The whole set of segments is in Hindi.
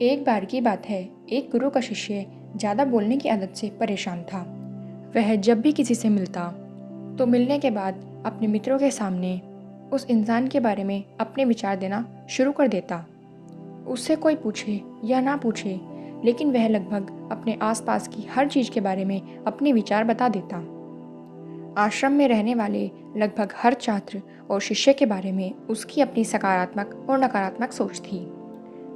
एक बार की बात है, एक गुरु का शिष्य ज़्यादा बोलने की आदत से परेशान था। वह जब भी किसी से मिलता तो मिलने के बाद अपने मित्रों के सामने उस इंसान के बारे में अपने विचार देना शुरू कर देता। उससे कोई पूछे या ना पूछे, लेकिन वह लगभग अपने आसपास की हर चीज़ के बारे में अपने विचार बता देता। आश्रम में रहने वाले लगभग हर छात्र और शिष्य के बारे में उसकी अपनी सकारात्मक और नकारात्मक सोच थी,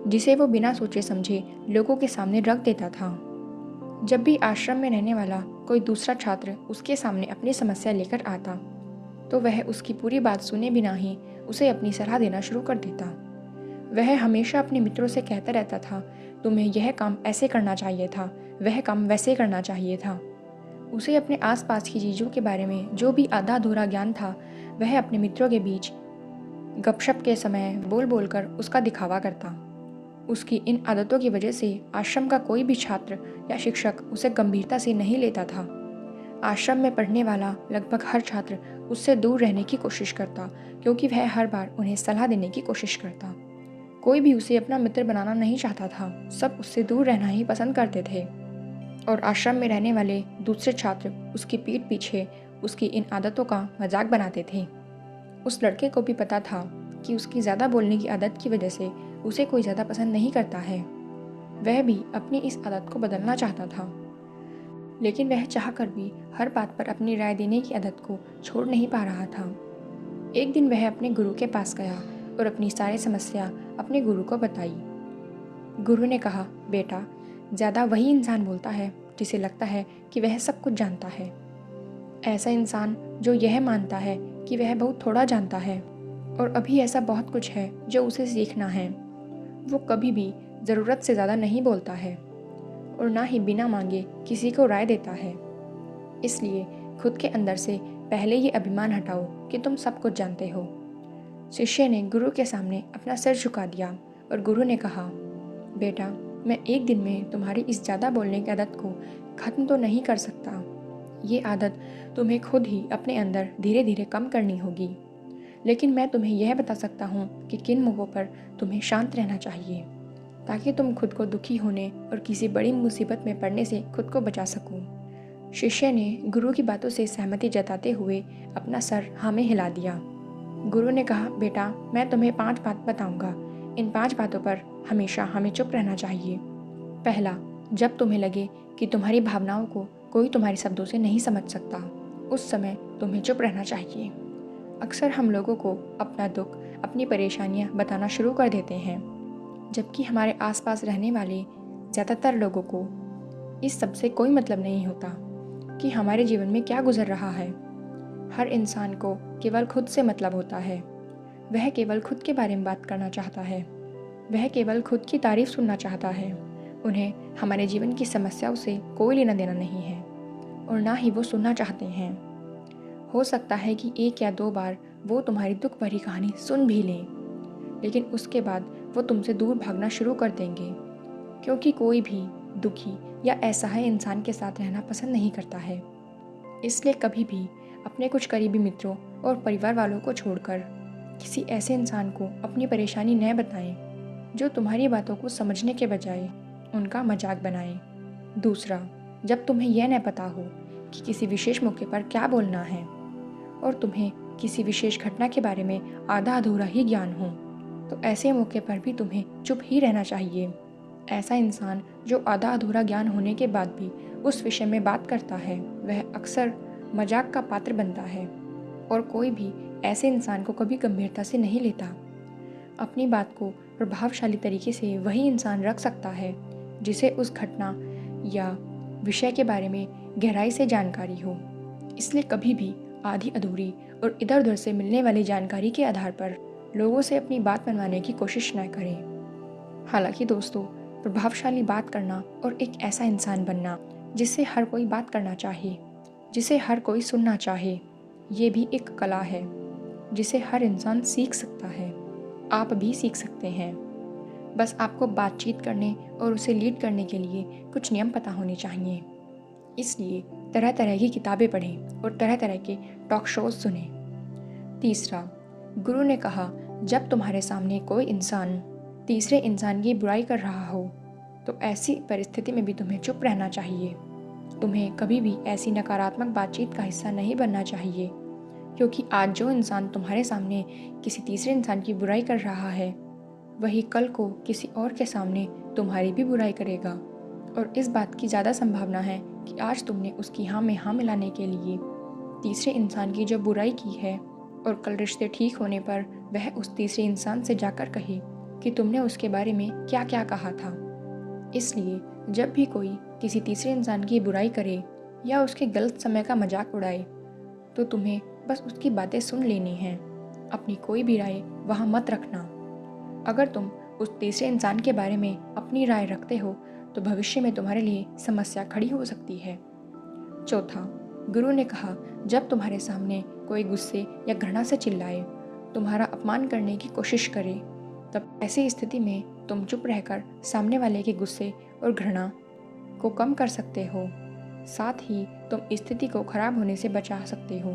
जिसे वो बिना सोचे समझे लोगों के सामने रख देता था। जब भी आश्रम में रहने वाला कोई दूसरा छात्र उसके सामने अपनी समस्या लेकर आता, तो वह उसकी पूरी बात सुने बिना ही उसे अपनी सलाह देना शुरू कर देता। वह हमेशा अपने मित्रों से कहता रहता था, तुम्हें यह काम ऐसे करना चाहिए था, वह काम वैसे करना चाहिए था। उसे अपने आसपास की चीज़ों के बारे में जो भी आधा अधूरा ज्ञान था, वह अपने मित्रों के बीच गपशप के समय बोल बोलकर उसका दिखावा करता। उसकी इन आदतों की वजह से आश्रम का कोई भी छात्र या शिक्षक उसे गंभीरता से नहीं लेता था। आश्रम में पढ़ने वाला लगभग हर छात्र उससे दूर रहने की कोशिश करता, क्योंकि वह हर बार उन्हें सलाह देने की कोशिश करता। कोई भी उसे अपना मित्र बनाना नहीं चाहता था, सब उससे दूर रहना ही पसंद करते थे। और आश्रम में रहने वाले दूसरे छात्र उसकी पीठ पीछे उसकी इन आदतों का मजाक बनाते थे। उस लड़के को भी पता था कि उसकी ज़्यादा बोलने की आदत की वजह से उसे कोई ज़्यादा पसंद नहीं करता है। वह भी अपनी इस आदत को बदलना चाहता था, लेकिन वह चाहकर भी हर बात पर अपनी राय देने की आदत को छोड़ नहीं पा रहा था। एक दिन वह अपने गुरु के पास गया और अपनी सारी समस्या अपने गुरु को बताई। गुरु ने कहा, बेटा, ज़्यादा वही इंसान बोलता है जिसे लगता है कि वह सब कुछ जानता है। ऐसा इंसान जो यह मानता है कि वह बहुत थोड़ा जानता है और अभी ऐसा बहुत कुछ है जो उसे सीखना है, वो कभी भी ज़रूरत से ज़्यादा नहीं बोलता है और ना ही बिना मांगे किसी को राय देता है। इसलिए खुद के अंदर से पहले ये अभिमान हटाओ कि तुम सब कुछ जानते हो। शिष्य ने गुरु के सामने अपना सिर झुका दिया और गुरु ने कहा, बेटा, मैं एक दिन में तुम्हारी इस ज़्यादा बोलने की आदत को ख़त्म तो नहीं कर सकता। ये आदत तुम्हें खुद ही अपने अंदर धीरे धीरे कम करनी होगी, लेकिन मैं तुम्हें यह बता सकता हूँ कि किन मौक़ों पर तुम्हें शांत रहना चाहिए, ताकि तुम खुद को दुखी होने और किसी बड़ी मुसीबत में पड़ने से खुद को बचा सको। शिष्य ने गुरु की बातों से सहमति जताते हुए अपना सर हाँ में हिला दिया। गुरु ने कहा, बेटा, मैं तुम्हें 5 बात बताऊंगा। इन 5 बातों पर हमेशा हमें चुप रहना चाहिए। पहला, जब तुम्हें लगे कि तुम्हारी भावनाओं को कोई तुम्हारे शब्दों से नहीं समझ सकता, उस समय तुम्हें चुप रहना चाहिए। अक्सर हम लोगों को अपना दुख, अपनी परेशानियां बताना शुरू कर देते हैं, जबकि हमारे आसपास रहने वाले ज़्यादातर लोगों को इस सब से कोई मतलब नहीं होता कि हमारे जीवन में क्या गुजर रहा है। हर इंसान को केवल खुद से मतलब होता है। वह केवल खुद के बारे में बात करना चाहता है। वह केवल खुद की तारीफ सुनना चाहता है। उन्हें हमारे जीवन की समस्याओं से कोई लेना देना नहीं है और ना ही वो सुनना चाहते हैं। हो सकता है कि 1 या 2 बार वो तुम्हारी दुख भरी कहानी सुन भी लें, लेकिन उसके बाद वो तुमसे दूर भागना शुरू कर देंगे, क्योंकि कोई भी दुखी या असहाय इंसान के साथ रहना पसंद नहीं करता है। इसलिए कभी भी अपने कुछ करीबी मित्रों और परिवार वालों को छोड़कर किसी ऐसे इंसान को अपनी परेशानी न बताएं जो तुम्हारी बातों को समझने के बजाय उनका मजाक बनाए। दूसरा, जब तुम्हें यह न पता हो कि किसी विशेष मौके पर क्या बोलना है और तुम्हें किसी विशेष घटना के बारे में आधा अधूरा ही ज्ञान हो, तो ऐसे मौके पर भी तुम्हें चुप ही रहना चाहिए। ऐसा इंसान जो आधा अधूरा ज्ञान होने के बाद भी उस विषय में बात करता है, वह अक्सर मजाक का पात्र बनता है और कोई भी ऐसे इंसान को कभी गंभीरता से नहीं लेता। अपनी बात को प्रभावशाली तरीके से वही इंसान रख सकता है जिसे उस घटना या विषय के बारे में गहराई से जानकारी हो। इसलिए कभी भी आधी अधूरी और इधर उधर से मिलने वाली जानकारी के आधार पर लोगों से अपनी बात मनवाने की कोशिश न करें। हालांकि दोस्तों, प्रभावशाली बात करना और एक ऐसा इंसान बनना जिससे हर कोई बात करना चाहे, जिसे हर कोई सुनना चाहे, ये भी एक कला है जिसे हर इंसान सीख सकता है। आप भी सीख सकते हैं। बस आपको बातचीत करने और उसे लीड करने के लिए कुछ नियम पता होने चाहिए। इसलिए तरह तरह की किताबें पढ़ें और तरह तरह के टॉक शोज सुनें। तीसरा, गुरु ने कहा, जब तुम्हारे सामने कोई इंसान तीसरे इंसान की बुराई कर रहा हो, तो ऐसी परिस्थिति में भी तुम्हें चुप रहना चाहिए। तुम्हें कभी भी ऐसी नकारात्मक बातचीत का हिस्सा नहीं बनना चाहिए, क्योंकि आज जो इंसान तुम्हारे सामने किसी तीसरे इंसान की बुराई कर रहा है, वही कल को किसी और के सामने तुम्हारी भी बुराई करेगा। और इस बात की ज़्यादा संभावना है कि आज तुमने उसकी हाँ में हाँ मिलाने के लिए तीसरे इंसान की जो बुराई की है, और कल रिश्ते ठीक होने पर वह उस तीसरे इंसान से जाकर कहे कि तुमने उसके बारे में क्या क्या कहा था। इसलिए जब भी कोई किसी तीसरे इंसान की बुराई करे या उसके गलत समय का मजाक उड़ाए, तो तुम्हें बस उसकी बातें सुन लेनी हैं। अपनी कोई भी राय वहाँ मत रखना। अगर तुम उस तीसरे इंसान के बारे में अपनी राय रखते हो, तो भविष्य में तुम्हारे लिए समस्या खड़ी हो सकती है। चौथा, गुरु ने कहा, जब तुम्हारे सामने कोई गुस्से या घृणा से चिल्लाए, तुम्हारा अपमान करने की कोशिश करे, तब ऐसी स्थिति में तुम चुप रहकर सामने वाले के गुस्से और घृणा को कम कर सकते हो। साथ ही तुम स्थिति को खराब होने से बचा सकते हो।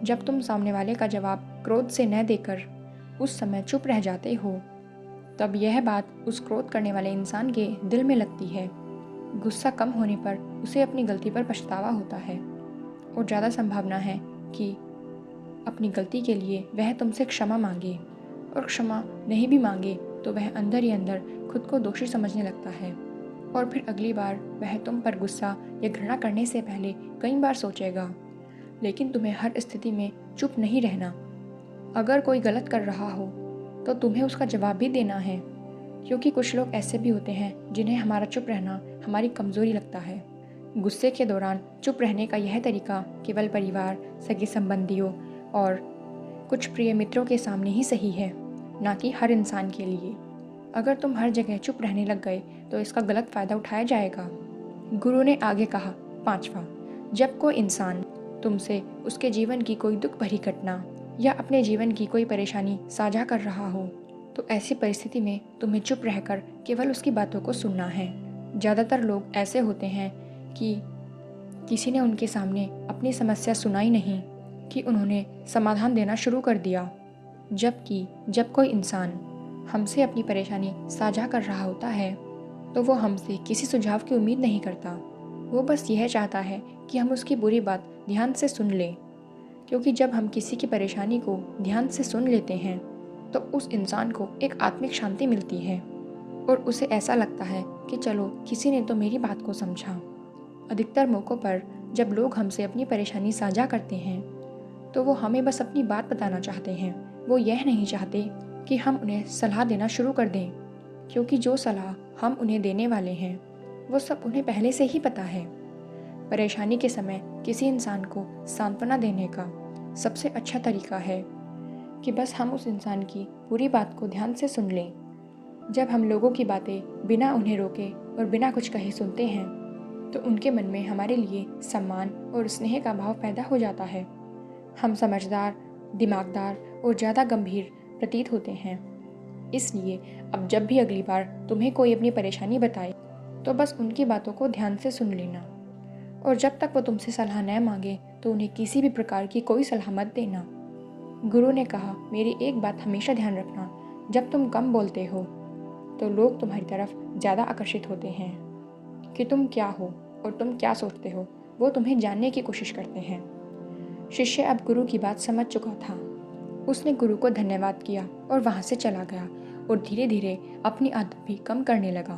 जब तुम सामने वाले का जवाब क्रोध से न देकर उस समय चुप रह जाते हो, तब यह बात उस क्रोध करने वाले इंसान के दिल में लगती है। गुस्सा कम होने पर उसे अपनी गलती पर पछतावा होता है, और ज़्यादा संभावना है कि अपनी गलती के लिए वह तुमसे क्षमा मांगे, और क्षमा नहीं भी मांगे तो वह अंदर ही अंदर खुद को दोषी समझने लगता है, और फिर अगली बार वह तुम पर गुस्सा या घृणा करने से पहले कई बार सोचेगा। लेकिन तुम्हें हर स्थिति में चुप नहीं रहना। अगर कोई गलत कर रहा हो तो तुम्हें उसका जवाब भी देना है, क्योंकि कुछ लोग ऐसे भी होते हैं जिन्हें हमारा चुप रहना हमारी कमज़ोरी लगता है। गुस्से के दौरान चुप रहने का यह तरीका केवल परिवार, सगे संबंधियों और कुछ प्रिय मित्रों के सामने ही सही है, ना कि हर इंसान के लिए। अगर तुम हर जगह चुप रहने लग गए तो इसका गलत फ़ायदा उठाया जाएगा। गुरु ने आगे कहा, पांचवा, जब कोई इंसान तुमसे उसके जीवन की कोई दुख भरी घटना या अपने जीवन की कोई परेशानी साझा कर रहा हो, तो ऐसी परिस्थिति में तुम्हें चुप रहकर केवल उसकी बातों को सुनना है। ज़्यादातर लोग ऐसे होते हैं कि किसी ने उनके सामने अपनी समस्या सुनाई नहीं कि उन्होंने समाधान देना शुरू कर दिया, जबकि जब कोई इंसान हमसे अपनी परेशानी साझा कर रहा होता है, तो वो हमसे किसी सुझाव की उम्मीद नहीं करता। वो बस यह चाहता है कि हम उसकी बुरी बात ध्यान से सुन लें, क्योंकि जब हम किसी की परेशानी को ध्यान से सुन लेते हैं तो उस इंसान को एक आत्मिक शांति मिलती है, और उसे ऐसा लगता है कि चलो किसी ने तो मेरी बात को समझा। अधिकतर मौक़ों पर जब लोग हमसे अपनी परेशानी साझा करते हैं, तो वो हमें बस अपनी बात बताना चाहते हैं। वो यह नहीं चाहते कि हम उन्हें सलाह देना शुरू कर दें, क्योंकि जो सलाह हम उन्हें देने वाले हैं वो सब उन्हें पहले से ही पता है। परेशानी के समय किसी इंसान को सांत्वना देने का सबसे अच्छा तरीका है कि बस हम उस इंसान की पूरी बात को ध्यान से सुन लें। जब हम लोगों की बातें बिना उन्हें रोके और बिना कुछ कहे सुनते हैं, तो उनके मन में हमारे लिए सम्मान और स्नेह का भाव पैदा हो जाता है। हम समझदार, दिमागदार और ज़्यादा गंभीर प्रतीत होते हैं। इसलिए अब जब भी अगली बार तुम्हें कोई अपनी परेशानी बताए, तो बस उनकी बातों को ध्यान से सुन लेना, और जब तक वो तुमसे सलाह न मांगे तो उन्हें किसी भी प्रकार की कोई सलाह मत देना। गुरु ने कहा, मेरी एक बात हमेशा ध्यान रखना, जब तुम कम बोलते हो तो लोग तुम्हारी तरफ ज़्यादा आकर्षित होते हैं कि तुम क्या हो और तुम क्या सोचते हो। वो तुम्हें जानने की कोशिश करते हैं। शिष्य अब गुरु की बात समझ चुका था। उसने गुरु को धन्यवाद किया और वहाँ से चला गया, और धीरे धीरे अपनी आदत भी कम करने लगा।